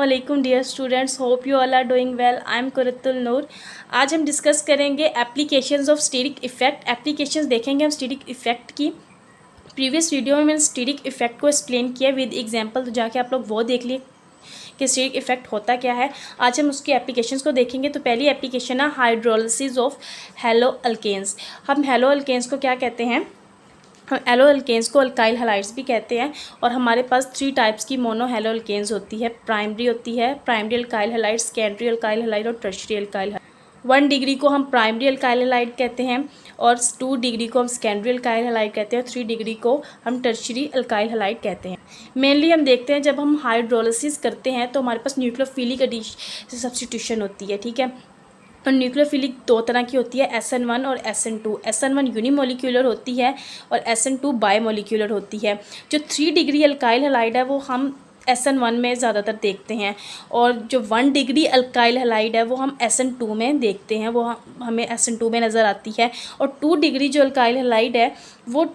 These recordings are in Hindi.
अस्सलामुअलैकुम dear students, hope you all are doing well. I am Qurratul Noor. आज हम डिस्कस करेंगे applications of steric effect. Applications देखेंगे हम स्टीरिक इफ़ेक्ट की। प्रीवियस वीडियो में मैंने स्टीरिक इफ़ेक्ट को एक्सप्लेन किया विद एग्जांपल, तो जाके आप लोग वो देख लिए कि स्टीरिक इफ़ेक्ट होता क्या है। आज हम उसकी एप्लीकेशंस को देखेंगे। तो पहली एप्लीकेशन है हाइड्रोलिसिस ऑफ हेलो अल्केन्स। हम हेलो अल्केन्स को क्या कहते हैं? हम एलो अल्केन्स को अल्काइल हैलाइड्स भी कहते हैं। और हमारे पास 3 टाइप्स की मोनो हेलो अल्केन्स होती है। प्राइमरी होती है primary alkyl halide, secondary alkyl halide और टर्शियरी अल्काइल हैलाइड। 1 डिग्री को हम प्राइमरी अल्काइल हैलाइड कहते हैं और 2 डिग्री को हम सेकेंडरी अल्काइल हैलाइड कहते हैं और 3 डिग्री को हम टर्शियरी अल्काइल हैलाइड कहते हैं। मेनली हम देखते हैं जब हम हाइड्रोलिसिस करते हैं तो हमारे पास न्यूक्लियोफिलिक एडिशन सब्स्टिट्यूशन होती है, ठीक है। और न्यूक्लियोफिलिक 2 तरह की होती है, SN1 और SN2। SN1 यूनिमोलिक्यूलर होती है और SN2 बायमोलिक्यूलर होती है। जो 3 डिग्री अल्काइल हैलाइड है वो हम SN1 में ज़्यादातर देखते हैं और जो 1 डिग्री अल्काइल हैलाइड है वो हम SN2 में देखते हैं, वो हमें SN2 में नज़र आती है। और 2 डिग्री जो अल्काइल हैलाइड है वो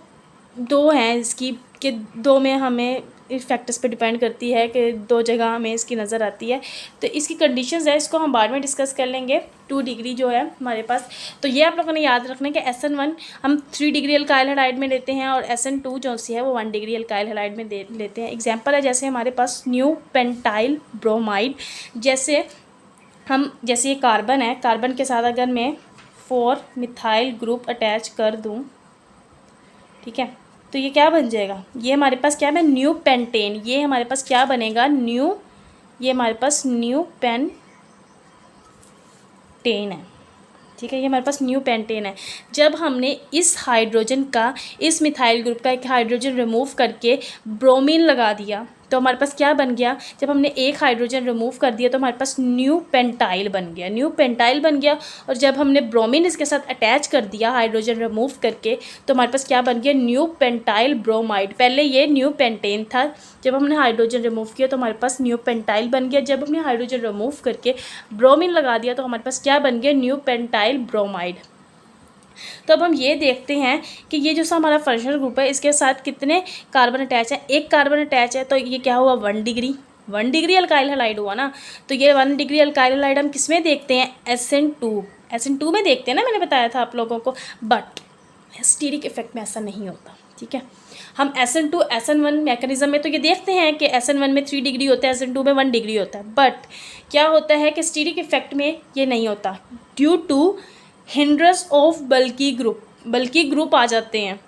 2 हैं इसकी, कि 2 में हमें फैक्टर्स पे डिपेंड करती है कि 2 जगह हमें इसकी नज़र आती है। तो इसकी कंडीशंस है, इसको हम बाद में डिस्कस कर लेंगे। 2 डिग्री जो है हमारे पास, तो ये आप लोगों ने याद रखना है कि SN1 हम 3 डिग्री अल्काइल हैलाइड में लेते हैं और SN2 जो सी है वो 1 डिग्री अल्काइल हैलाइड में लेते हैं। एग्जाम्पल है जैसे हमारे पास न्यू पेंटाइल ब्रोमाइड। जैसे ये कार्बन है, कार्बन के साथ अगर मैं 4 मिथाइल ग्रुप अटैच कर दूँ, ठीक है, तो ये क्या बन जाएगा? ये हमारे पास क्या है? New pentane. ये हमारे पास क्या बनेगा? ये हमारे पास न्यू पेंटेन है, ठीक है। ये हमारे पास न्यू पेंटेन है। जब हमने इस हाइड्रोजन का, इस मिथाइल ग्रुप का एक हाइड्रोजन रिमूव करके ब्रोमीन लगा दिया तो हमारे पास क्या बन गया? जब हमने एक हाइड्रोजन रिमूव कर दिया तो हमारे पास न्यू पेंटाइल बन गया। और जब हमने ब्रोमीन इसके साथ अटैच कर दिया हाइड्रोजन रिमूव करके तो हमारे पास क्या बन गया? New pentyl bromide. पहले ये न्यू पेंटेन था, जब हमने हाइड्रोजन रिमूव किया तो हमारे पास न्यू पेंटाइल बन गया। जब हमने हाइड्रोजन रिमूव करके ब्रोमीन लगा दिया तो हमारे पास क्या बन गया? New pentyl bromide. तो अब हम ये देखते हैं कि ये जो सा हमारा फंक्शनल ग्रुप है इसके साथ कितने कार्बन अटैच है? एक कार्बन अटैच है, तो ये क्या हुआ? 1 डिग्री अल्काइल हैलाइड हुआ ना। तो ये 1 डिग्री अल्काइल हैलाइड हम किस में देखते हैं? SN2 में देखते हैं ना, मैंने बताया था आप लोगों को। बट स्टीरिक इफेक्ट में ऐसा नहीं होता, ठीक है। हम SN2 SN1 मैकेनिज्म में तो ये देखते हैं कि SN1 में 3 डिग्री होता है, SN2 में 1 डिग्री होता है। बट क्या होता है कि स्टीरिक इफेक्ट में ये नहीं होता, due to hindrance of bulky group आ जाते हैं,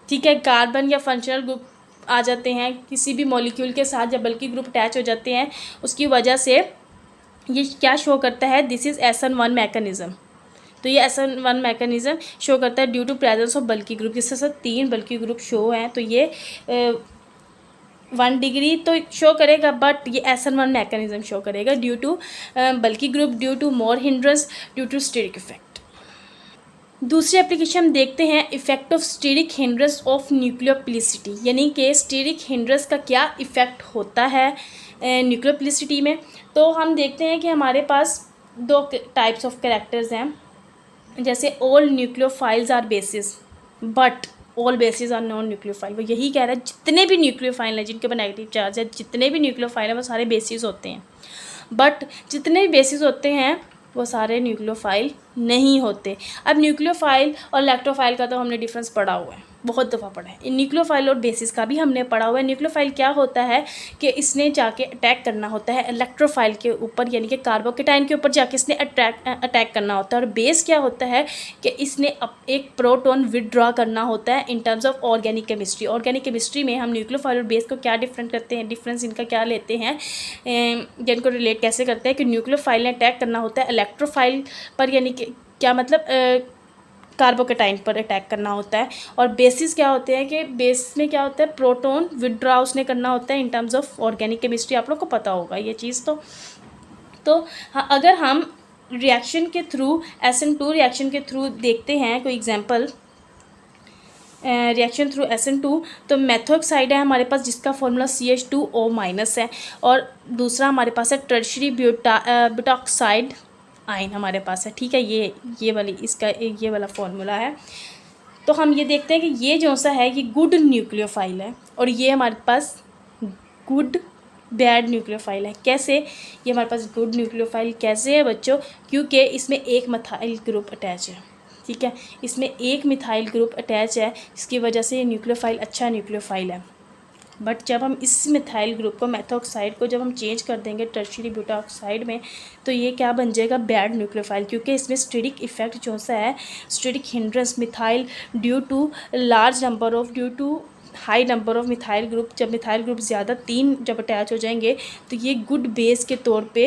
ठीक है। कार्बन या फंक्शनल ग्रुप आ जाते हैं किसी भी मॉलिक्यूल के साथ, जब बल्की ग्रुप अटैच हो जाते हैं उसकी वजह से ये क्या शो करता है? This is SN1 mechanism. तो ये SN1 मैकेनिज़्म शो करता है due to presence of bulky group. जिसके साथ 3 बल्की ग्रुप शो हैं तो ये 1 डिग्री तो शो करेगा, बट ये SN1 मैकेनिज़्म शो करेगा due to bulky group, due to more hindrance, due to steric effect. दूसरी एप्लीकेशन हम देखते हैं effect of steric hindrance of nucleophilicity, यानी कि स्टीरिक हिंड्रेंस का क्या इफ़ेक्ट होता है न्यूक्लियोफिलिसिटी में। तो हम देखते हैं कि हमारे पास 2 टाइप्स ऑफ कैरेक्टर्स हैं। जैसे all nucleophiles are bases but all bases are non nucleophile. वो यही कह रहा है जितने भी न्यूक्लियोफाइल हैं जिनके ऊपर नेगेटिव चार्ज है, जितने भी न्यूक्लियोफाइल हैं वो सारे बेसिस होते हैं। बट जितने भी बेसिस होते हैं वो सारे न्यूक्लियोफाइल नहीं होते। अब न्यूक्लियोफाइल और इलेक्ट्रोफाइल का तो हमने डिफरेंस पढ़ा हुआ है, बहुत दफ़ा पढ़ा है। न्यूक्लियोफाइल और बेसिस का भी हमने पढ़ा हुआ है। न्यूक्लियोफाइल क्या होता है कि इसने जाके अटैक करना होता है इलेक्ट्रोफाइल के ऊपर, यानी कि कार्बोकेटाइन के ऊपर जाके इसने अटैक करना होता है। और बेस क्या होता है कि इसने एक प्रोटॉन विदड्रॉ करना होता है in terms of organic chemistry. Organic chemistry में हम न्यूक्लियोफाइल और बेस को क्या डिफरेंट करते हैं, डिफरेंस इनका क्या लेते हैं, जिनको रिलेट कैसे करते हैं कि न्यूक्लियोफाइल ने अटैक करना होता है इलेक्ट्रोफाइल पर, यानी कि क्या मतलब कार्बोकेटाइन पर अटैक करना होता है। और बेसिस क्या होते हैं कि बेस में क्या होता है? प्रोटॉन विदड्रॉ उसने करना होता है in terms of organic chemistry. आप लोग को पता होगा ये चीज़। तो हाँ, अगर हम रिएक्शन के थ्रू SN2 रिएक्शन के थ्रू देखते हैं कोई एग्जांपल, रिएक्शन थ्रू SN2, तो मेथोक्साइड है हमारे पास जिसका फॉर्मूला CH2O- है। और दूसरा हमारे पास है टर्शरी ब्यूटॉक्साइड आयन हमारे पास है, ठीक है। ये वाली इसका ये वाला फॉर्मूला है। तो हम ये देखते हैं कि ये जो सा है ये गुड न्यूक्लियोफाइल है और ये हमारे पास गुड बैड न्यूक्लियोफाइल है। कैसे? ये हमारे पास गुड न्यूक्लियोफाइल कैसे है बच्चों? क्योंकि इसमें एक मिथाइल ग्रुप अटैच है, ठीक है, इसमें एक मिथाइल ग्रुप अटैच है, इसकी वजह से ये न्यूक्लियोफाइल अच्छा न्यूक्लियोफाइल है। बट जब हम इस मिथाइल ग्रुप को, मेथोक्साइड को जब हम चेंज कर देंगे टर्शियरी ब्यूटाऑक्साइड में, तो ये क्या बन जाएगा? बैड न्यूक्लियोफाइल, क्योंकि इसमें स्टेरिक इफेक्ट जो सा है, steric hindrance methyl due to high number of methyl group, जब मिथाइल ग्रुप ज़्यादा 3 जब अटैच हो जाएंगे तो ये गुड बेस के तौर पे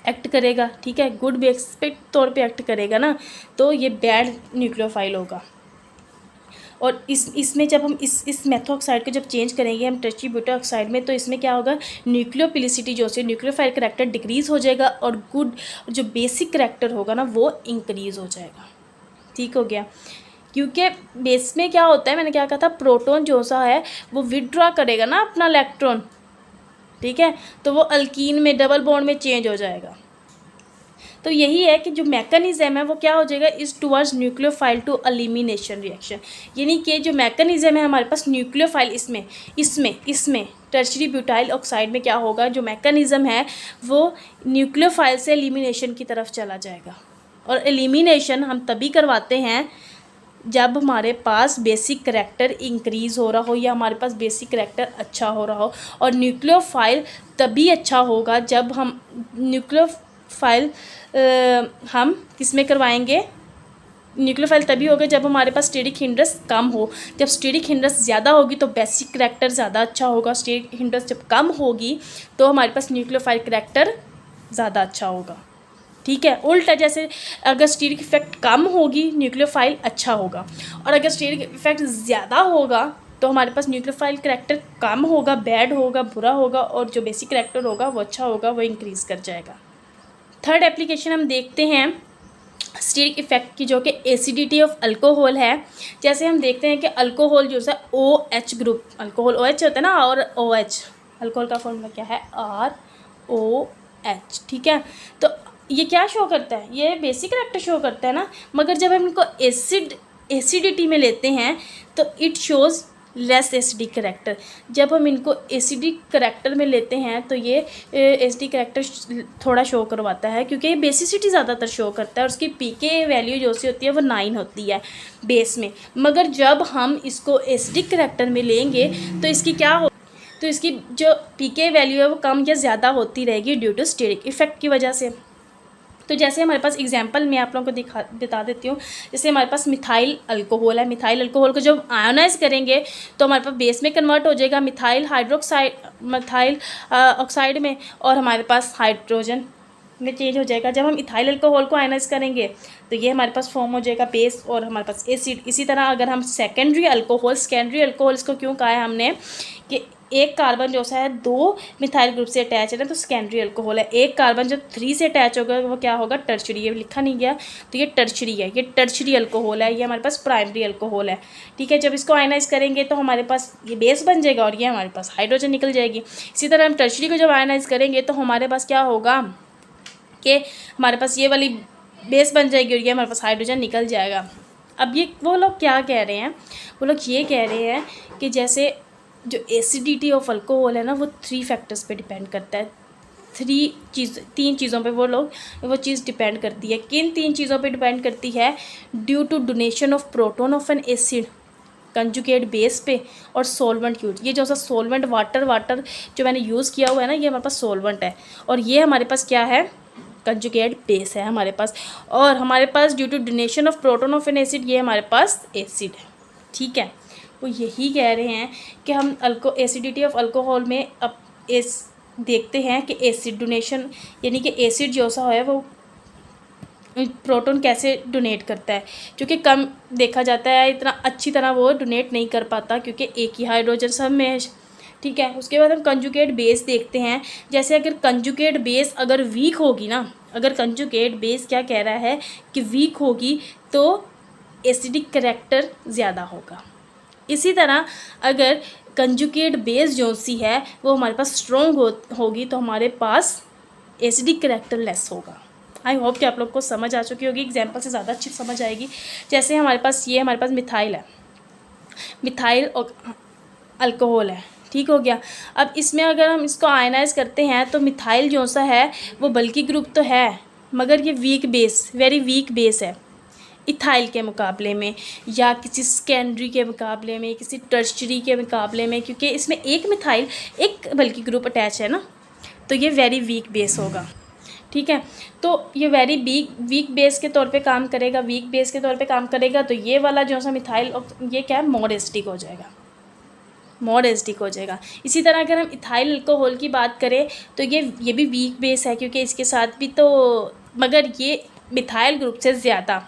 एक्ट करेगा, ठीक है, गुड बेस पे तौर पे एक्ट करेगा ना, तो ये बैड न्यूक्लियोफाइल होगा। और इसमें जब हम इस मेथोक्साइड को जब चेंज करेंगे हम टर्शियरी ब्यूटाऑक्साइड में, तो इसमें क्या होगा? न्यूक्लियोपिलिसिटी जो से न्यूक्लियोफाइल करैक्टर डिक्रीज़ हो जाएगा और गुड जो बेसिक करैक्टर होगा ना वो इंक्रीज़ हो जाएगा। ठीक हो गया? क्योंकि बेस में क्या होता है, मैंने क्या कहा था, प्रोटॉन जो सा है वो विड्रॉ करेगा ना अपना इलेक्ट्रॉन, ठीक है, तो वो अल्कीन में डबल बॉन्ड में चेंज हो जाएगा। तो यही है कि जो मैकेनिज़्म है वो क्या हो जाएगा? Is towards nucleophile to elimination reaction, यानी कि जो मैकेनिज़्म है हमारे पास न्यूक्लियोफाइल इसमें टर्शियरी ब्यूटाइल ऑक्साइड में क्या होगा? जो मैकेनिज़्म है वो न्यूक्लियोफाइल से एलिमिनेशन की तरफ चला जाएगा। और एलिमिनेशन हम तभी करवाते हैं जब हमारे पास बेसिक करैक्टर इंक्रीज़ हो रहा हो या हमारे पास बेसिक करैक्टर अच्छा हो रहा हो। और न्यूक्लियोफाइल तभी अच्छा होगा जब हम न्यूक्लियोफाइल हम किसमें करवाएंगे? न्यूक्लियोफाइल तभी होगा जब हमारे पास स्टेरिक हिंड्रेंस कम हो। जब स्टेरिक हिंड्रेंस ज़्यादा होगी तो बेसिक करैक्टर ज़्यादा अच्छा होगा, स्टेरिक हिंड्रेंस जब कम होगी तो हमारे पास न्यूक्लियोफाइल करैक्टर ज़्यादा अच्छा होगा, ठीक है। उल्टा, जैसे अगर स्टेरिक इफेक्ट कम होगी न्यूक्लियोफाइल अच्छा होगा, और अगर स्टेरिक इफेक्ट ज़्यादा होगा तो हमारे पास न्यूक्लियोफाइल करैक्टर कम होगा, बैड होगा, बुरा होगा, और जो बेसिक करैक्टर होगा वो अच्छा होगा, वो इंक्रीज़ कर जाएगा। थर्ड एप्लीकेशन हम देखते हैं स्टेरिक इफेक्ट की, जो कि एसिडिटी ऑफ अल्कोहल है। जैसे हम देखते हैं कि अल्कोहल जो है OH ग्रुप, अल्कोहल OH होता है ना, और OH अल्कोहल का फॉर्मूला क्या है? ROH, ठीक है। तो ये क्या शो करता है? ये बेसिक करैक्टर शो करता है ना, मगर जब हम इनको एसिडिटी में लेते हैं तो it shows less acidic character. जब हम इनको एसिडिक करैक्टर में लेते हैं तो ये एसिडिक करैक्टर थोड़ा शो करवाता है, क्योंकि ये बेसिसिटी ज़्यादातर शो करता है, और उसकी पीके वैल्यू जो सी होती है वो 9 होती है बेस में। मगर जब हम इसको एसिडिक करैक्टर में लेंगे तो इसकी क्या हो, तो इसकी जो पीके वैल्यू है वो कम या ज़्यादा होती रहेगी ड्यू टू स्टेरिक इफेक्ट की वजह से। तो जैसे हमारे पास एग्जांपल मैं आप लोगों को बता देती हूँ। जैसे हमारे पास मिथाइल अल्कोहल है, मिथाइल अल्कोहल को जब आयोनाइज करेंगे तो हमारे पास बेस में कन्वर्ट हो जाएगा मिथाइल ऑक्साइड में, और हमारे पास हाइड्रोजन में चेंज हो जाएगा। जब हम इथाइल अल्कोहल को आयोनाइज करेंगे तो ये हमारे पास फॉर्म हो जाएगा बेस और हमारे पास एसिड। इसी तरह अगर हम सेकेंडरी अल्कोहल इसको क्यों कहा है हमने कि एक कार्बन जो सा है 2 मिथाइल ग्रुप से अटैच है ना, तो सेकेंडरी अल्कोहल है। एक कार्बन जब 3 से अटैच होगा वो क्या होगा? टर्शियरी। ये लिखा नहीं गया तो ये टर्शियरी है, ये टर्शियरी अल्कोहल है, ये हमारे पास प्राइमरी अल्कोहल है, ठीक है। जब इसको आयनाइज करेंगे तो हमारे पास ये बेस बन जाएगा और ये हमारे पास हाइड्रोजन निकल जाएगी। इसी तरह हम टर्शियरी को जब आयनाइज करेंगे तो हमारे पास क्या होगा कि हमारे पास ये वाली बेस बन जाएगी और ये हमारे पास हाइड्रोजन निकल जाएगा। अब ये वो लोग क्या कह रहे हैं? वो लोग ये कह रहे हैं कि जैसे जो एसिडिटी ऑफ अल्कोहल है ना वो 3 फैक्टर्स पे डिपेंड करता है। 3 चीज़ों पे वो चीज़ डिपेंड करती है। किन 3 चीज़ों पे डिपेंड करती है? Due to donation of proton of an acid conjugate base पे, और सोलवेंट यूज। ये जो सा सोलवेंट वाटर जो मैंने यूज़ किया हुआ है ना, ये हमारे पास सोलवेंट है, और ये हमारे पास क्या है? कंजुगेट बेस है हमारे पास। और हमारे पास due to donation of proton of an acid, ये हमारे पास एसिड है, ठीक है। वो यही कह रहे हैं कि हम एसिडिटी ऑफ अल्कोहल में अब देखते हैं कि एसिड डोनेशन, यानी कि एसिड जो सा है वो प्रोटोन कैसे डोनेट करता है, क्योंकि कम देखा जाता है, इतना अच्छी तरह वो डोनेट नहीं कर पाता क्योंकि एक ही हाइड्रोजन सब में है, ठीक है। उसके बाद हम कंजुगेट बेस देखते हैं। जैसे अगर कंजुगेट बेस अगर वीक होगी ना, अगर कंजुगेट बेस क्या कह रहा है कि वीक होगी तो एसिडिक करैक्टर ज़्यादा होगा। इसी तरह अगर कंजुगेट बेस जो सी है वो हमारे पास स्ट्रॉन्ग होगी तो हमारे पास एसिडिक करैक्टर लेस होगा। आई होप कि आप लोग को समझ आ चुकी होगी, एग्जाम्पल से ज़्यादा अच्छी समझ आएगी। जैसे हमारे पास मिथाइल है, मिथाइल अल्कोहल है, ठीक हो गया। अब इसमें अगर हम इसको आयनाइज करते हैं तो मिथाइल जो सा है वो बल्कि ग्रुप तो है, मगर ये weak base, very weak base है इथाइल के मुकाबले में, या किसी सेकेंडरी के मुकाबले में, किसी टर्शरी के मुकाबले में, क्योंकि इसमें एक मिथाइल एक बल्कि ग्रुप अटैच है ना, तो ये वेरी वीक बेस होगा। ठीक है, तो ये वेरी वीक बेस के तौर पे काम करेगा, वीक बेस के तौर पे काम करेगा। तो ये वाला जो सा मिथाइल, ये क्या है, मोर एसिडिक हो जाएगा, मोर एसिडिक हो जाएगा। इसी तरह अगर हम इथाइल अल्कोहल की बात करें तो ये भी वीक बेस है, क्योंकि इसके साथ भी तो, मगर ये मिथाइल ग्रुप से ज़्यादा,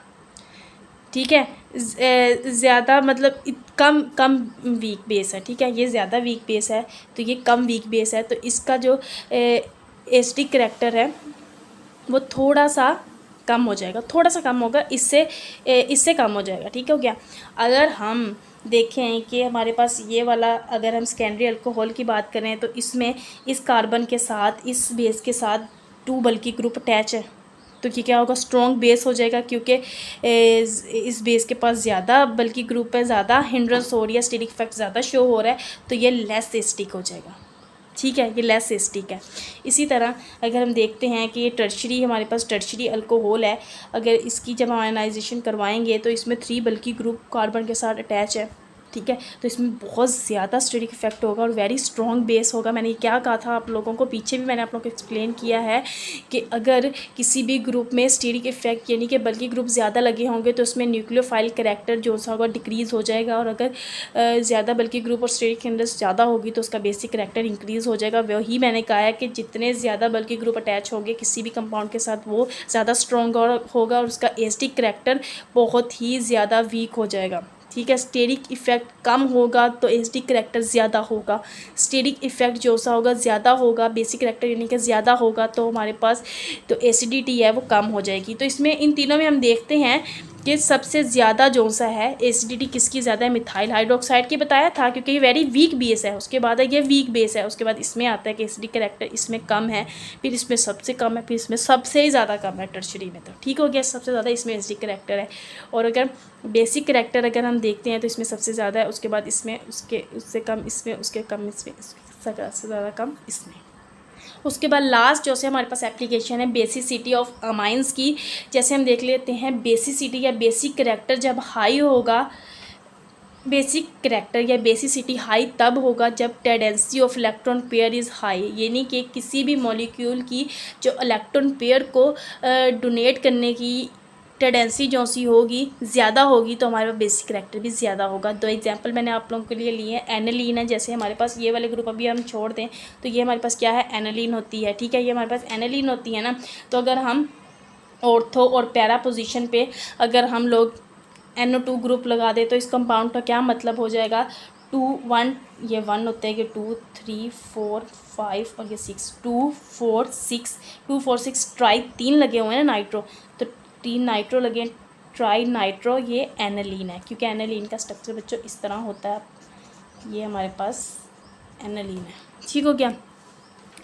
ठीक है, ज़्यादा मतलब कम वीक बेस है। ठीक है, ये ज़्यादा वीक बेस है तो ये कम वीक बेस है, तो इसका जो एसिडिक करैक्टर है वो थोड़ा सा कम हो जाएगा, थोड़ा सा कम होगा, इससे कम हो जाएगा। ठीक हो गया। अगर हम देखें कि हमारे पास ये वाला, अगर हम सेकेंडरी अल्कोहल की बात करें तो इसमें इस कार्बन के साथ, इस बेस के साथ 2 बल्कि ग्रुप अटैच है, तो ये क्या होगा, स्ट्रॉन्ग बेस हो जाएगा, क्योंकि इस बेस के पास ज़्यादा बल्कि ग्रुप है, ज़्यादा हिंड्रेंस हो रही है, स्टिरिक इफेक्ट ज़्यादा शो हो रहा है, तो ये लेस एसिडिक हो जाएगा। ठीक है, ये लेस एसिडिक है। इसी तरह अगर हम देखते हैं कि ये टर्शरी, हमारे पास टर्शरी अल्कोहल है, अगर इसकी जब आयनाइजेशन करवाएंगे तो इसमें 3 बल्कि ग्रुप कार्बन के साथ अटैच है। ठीक है, तो इसमें बहुत ज़्यादा स्टेरिक इफेक्ट होगा और वेरी स्ट्रॉन्ग बेस होगा। मैंने क्या कहा था आप लोगों को, पीछे भी मैंने आप लोगों को एक्सप्लेन किया है कि अगर किसी भी ग्रुप में स्टेरिक इफेक्ट यानी कि बल्कि ग्रुप ज़्यादा लगे होंगे तो उसमें न्यूक्लियोफाइल करैक्टर जो सा होगा डिक्रीज़ हो जाएगा, और अगर ज़्यादा बल्कि ग्रुप और स्टेरिक हिंड्रेंस ज़्यादा होगी तो उसका बेसिक करैक्टर इंक्रीज़ हो जाएगा। वही मैंने कहा है कि जितने ज़्यादा बल्कि ग्रुप अटैच होंगे किसी भी कंपाउंड के साथ वो ज़्यादा स्ट्रॉन्ग होगा और उसका एसिडिक करैक्टर बहुत ही ज़्यादा वीक हो जाएगा। ठीक है, स्टेरिक इफेक्ट कम होगा तो एसिडिक करैक्टर ज़्यादा होगा, स्टेरिक इफेक्ट जो सा होगा ज़्यादा होगा, बेसिक करैक्टर यानी कि ज़्यादा होगा, तो हमारे पास तो एसिडिटी है वो कम हो जाएगी। तो इसमें इन तीनों में हम देखते हैं कि सबसे ज़्यादा जो सा है एसिडिटी किसकी ज़्यादा है, मिथाइल हाइड्रोक्साइड की बताया था, क्योंकि ये वेरी वीक बेस है। उसके बाद है ये वीक बेस है, उसके बाद इसमें आता है कि एसिडिक करैक्टर इसमें कम है, फिर इसमें सबसे कम है, फिर इसमें सबसे ज़्यादा कम है टर्शरी में। तो ठीक हो गया, सबसे ज़्यादा इसमें एसिडिक करैक्टर है। और अगर बेसिक करैक्टर अगर हम देखते हैं तो इसमें सबसे ज़्यादा है, उसके बाद इसमें, उससे कम इसमें, उसके कम इसमें, सबसे ज़्यादा कम इसमें। उसके बाद लास्ट जो से हमारे पास एप्लीकेशन है बेसिसिटी ऑफ अमाइंस की। जैसे हम देख लेते हैं बेसिसिटी या बेसिक करैक्टर जब हाई होगा, बेसिक करैक्टर या बेसिसिटी हाई तब होगा जब tendency of electron pair is high, यानी कि किसी भी मॉलिक्यूल की जो इलेक्ट्रॉन पेयर को डोनेट करने की टेंडेंसी जो सी होगी ज़्यादा होगी तो हमारे पास बेसिक करैक्टर भी ज़्यादा होगा। 2 एग्जांपल मैंने आप लोगों के लिए लिए हैं। एनालीन है, जैसे हमारे पास ये वाले ग्रुप अभी हम छोड़ दें तो ये हमारे पास क्या है, एनालीन होती है। ठीक है, ये हमारे पास एनालीन होती है ना, तो अगर हम ऑर्थो और पैरा पोजीशन पे अगर हम लोग NO2 ग्रुप लगा दें तो इस कंपाउंड का क्या मतलब हो जाएगा, 2 1, ये 1 होते हैं कि 2 3 4 5 और ये 6, 2 4 6 ट्राई 3 लगे हुए हैं ना नाइट्रो, तो 3 नाइट्रो लगे, ट्राई नाइट्रो, ये एनालीन है, क्योंकि एनालीन का स्ट्रक्चर बच्चों इस तरह होता है। ये हमारे पास एनालीन है। ठीक हो गया,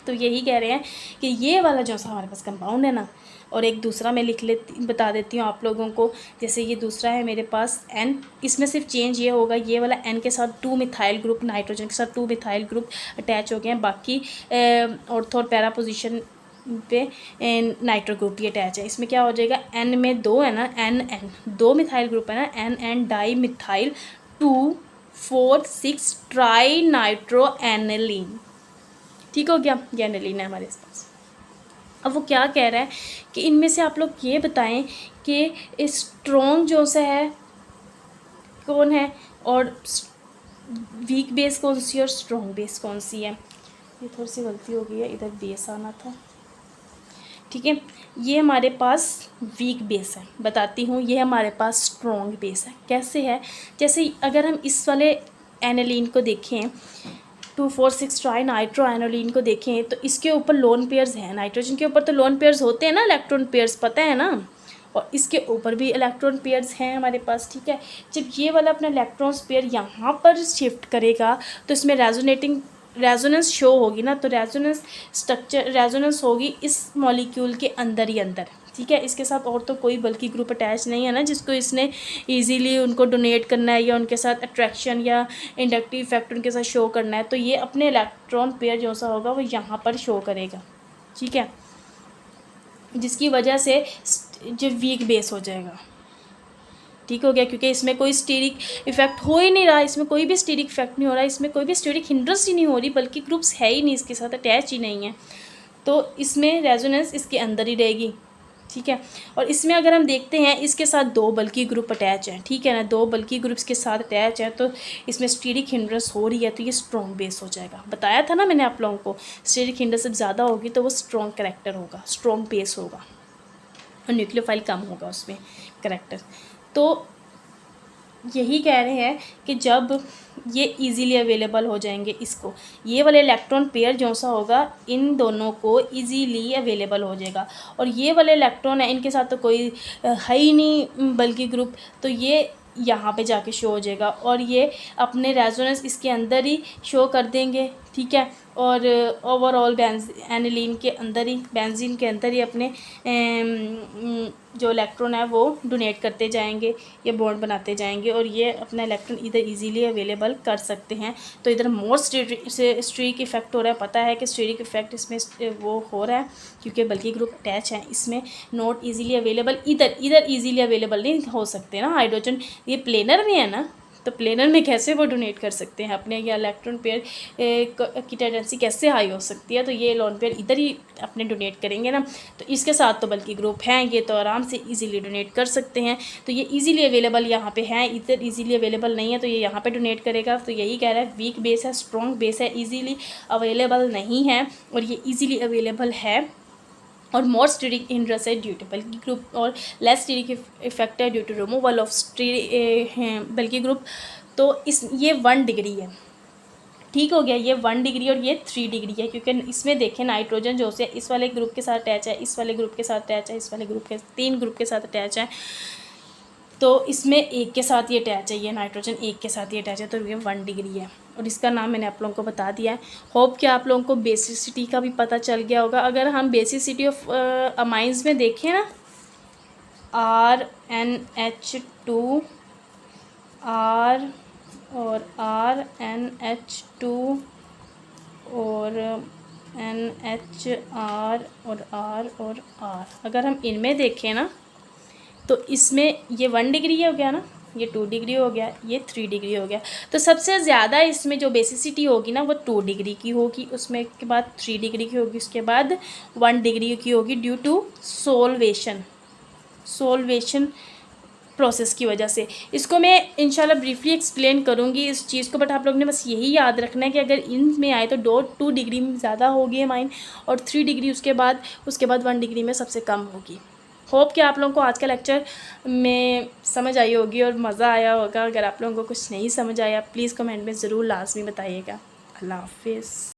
तो यही कह रहे हैं कि ये वाला जो सा हमारे पास कंपाउंड है ना, और एक दूसरा मैं बता देती हूँ आप लोगों को। जैसे ये दूसरा है मेरे पास N, इसमें सिर्फ चेंज ये होगा, ये वाला N के साथ 2 मिथाइल ग्रुप, नाइट्रोजन के साथ 2 मिथाइल ग्रुप अटैच हो गए हैं, बाकी ऑर्थो और पैरा पोजीशन पे नाइट्रो ग्रुप ही अटैच है। इसमें क्या हो जाएगा, N में 2 है ना, N 2 मिथाइल ग्रुप है ना, N di methyl 2 4 6 tri nitro aniline. ठीक हो गया, ये एनालीन है हमारे पास। अब वो क्या कह रहा है कि इनमें से आप लोग ये बताएं कि स्ट्रॉन्ग जो सा है कौन है और वीक बेस कौन सी और स्ट्रॉन्ग बेस कौन सी है। ये थोड़ी सी गलती हो गई है, इधर बेस आना था। ठीक है, ये हमारे पास वीक बेस है, बताती हूँ। ये हमारे पास स्ट्रॉन्ग बेस है। कैसे है, जैसे अगर हम इस वाले एनालीन को देखें, 2 4 6 ट्राई नाइट्रो एनालीन को देखें तो इसके ऊपर लोन पेयर्स हैं। नाइट्रोजन के ऊपर तो लोन पेयर्स होते हैं ना, इलेक्ट्रॉन पेयर्स, पता है ना, और इसके ऊपर भी इलेक्ट्रॉन पेयर्स हैं हमारे पास। ठीक है, जब ये वाला अपना इलेक्ट्रॉन्स पेयर यहाँ पर शिफ्ट करेगा तो इसमें रेजोनेंस शो होगी ना, तो रेजोनेंस होगी इस मॉलिक्यूल के अंदर ही अंदर, ठीक है। इसके साथ और तो कोई बल्कि ग्रुप अटैच नहीं है ना, जिसको इसने इजीली उनको डोनेट करना है या उनके साथ अट्रैक्शन या इंडक्टिव इफेक्ट उनके साथ शो करना है, तो ये अपने इलेक्ट्रॉन पेयर जो सा होगा वो यहाँ पर शो करेगा, ठीक है, जिसकी वजह से जो वीक बेस हो जाएगा, ठीक हो गया। क्योंकि इसमें कोई स्टीरिक इफेक्ट हो ही नहीं रहा, इसमें कोई भी स्टीरिक इफेक्ट नहीं हो रहा, इसमें कोई भी स्टीरिक हिंड्रेंस ही नहीं हो रही, बल्कि ग्रुप्स है ही नहीं, इसके साथ अटैच ही नहीं है, तो इसमें रेजोनेंस इसके अंदर ही रहेगी, ठीक है। और इसमें अगर हम देखते हैं इसके साथ दो बल्कि ग्रुप अटैच हैं, ठीक है ना, दो बल्कि ग्रुप्स के साथ अटैच है, तो इसमें स्टीरिक हिंड्रेंस हो रही है, तो ये स्ट्रॉन्ग बेस हो जाएगा। बताया था ना मैंने आप लोगों को, स्टीरिक हिंड्रेंस जब ज़्यादा होगी तो वो स्ट्रॉन्ग करैक्टर होगा, स्ट्रॉन्ग बेस होगा, और न्यूक्लियोफाइल कम होगा उसमें करैक्टर। तो यही कह रहे हैं कि जब ये इजीली अवेलेबल हो जाएंगे, इसको ये वाले इलेक्ट्रॉन पेयर जो सा होगा इन दोनों को इजीली अवेलेबल हो जाएगा, और ये वाले इलेक्ट्रॉन है इनके साथ तो कोई है ही नहीं बल्कि ग्रुप, तो ये यहाँ पे जाके शो हो जाएगा, और ये अपने रेजोनेंस इसके अंदर ही शो कर देंगे, ठीक है। और ओवरऑल एनिलीन के अंदर ही, बेंजीन के अंदर ही अपने जो इलेक्ट्रॉन है वो डोनेट करते जाएंगे, ये बॉन्ड बनाते जाएंगे, और ये अपना इलेक्ट्रॉन इधर इजीली अवेलेबल कर सकते हैं। तो इधर मोर स्टीरिक इफेक्ट हो रहा है, पता है कि स्टीरिक इफेक्ट इसमें वो हो रहा है क्योंकि बल्कि ग्रुप अटैच है, इसमें नॉट इजीली अवेलेबल, इधर इजीली अवेलेबल नहीं हो सकते ना हाइड्रोजन, ये प्लेनर में है ना, तो प्लेनर में कैसे वो डोनेट कर सकते हैं अपने, या इलेक्ट्रॉन पेयर की टेंडेंसी कैसे हाई हो सकती है, तो ये लोन पेयर इधर ही अपने डोनेट करेंगे ना, तो इसके साथ तो बल्कि ग्रुप हैं, ये तो आराम से इजीली डोनेट कर सकते हैं, तो ये इजीली अवेलेबल यहाँ पे है, इधर इजीली अवेलेबल नहीं है, तो ये यहाँ पे डोनेट करेगा। तो यही कह रहा है वीक बेस है, स्ट्रॉन्ग बेस है, इजीली अवेलेबल नहीं है, और ये इजीली अवेलेबल है, और मोर स्टीरिक हिंड्रेंस है ड्यू टू बल्कि ग्रुप, और लेस स्टीरिक इफेक्ट है ड्यू टू रिमूवल ऑफ बल्कि ग्रुप। तो ये 1 डिग्री है, ठीक हो गया, ये 1 डिग्री और ये 3 डिग्री है, क्योंकि इसमें देखें नाइट्रोजन जो से इस वाले ग्रुप के साथ अटैच है, इस वाले ग्रुप के साथ अटैच है, इस वाले ग्रुप के 3 ग्रुप के साथ अटैच है, तो इसमें एक के साथ ये अटैच है, ये नाइट्रोजन एक के साथ ये अटैच है, तो ये 1 डिग्री है, और इसका नाम मैंने आप लोगों को बता दिया है। होप कि आप लोगों को बेसिसिटी का भी पता चल गया होगा। अगर हम बेसिसिटी ऑफ अमाइंस में देखें ना, RNH2 R और RNH2 और NHR और R, अगर हम इनमें देखें ना, तो इसमें ये 1 डिग्री हो गया ना, ये 2 डिग्री हो गया, ये 3 डिग्री हो गया, तो सबसे ज़्यादा इसमें जो बेसिसिटी होगी ना वो 2 डिग्री की होगी, उसमें के बाद 3 डिग्री की होगी, उसके बाद 1 डिग्री की होगी ड्यू टू सोल्वेशन प्रोसेस की वजह से। इसको मैं इंशाल्लाह ब्रीफली एक्सप्लेन करूँगी इस चीज़ को, बट आप लोग ने बस यही याद रखना है कि अगर इनमें आए तो 2 डिग्री में ज़्यादा होगी अमाइन, और 3 डिग्री उसके बाद 1 डिग्री में सबसे कम होगी। होप कि आप लोगों को आज का लेक्चर में समझ आई होगी और मज़ा आया होगा। अगर आप लोगों को कुछ नहीं समझ आया प्लीज़ कमेंट में ज़रूर लाजमी बताइएगा। अल्लाह हाफिज़।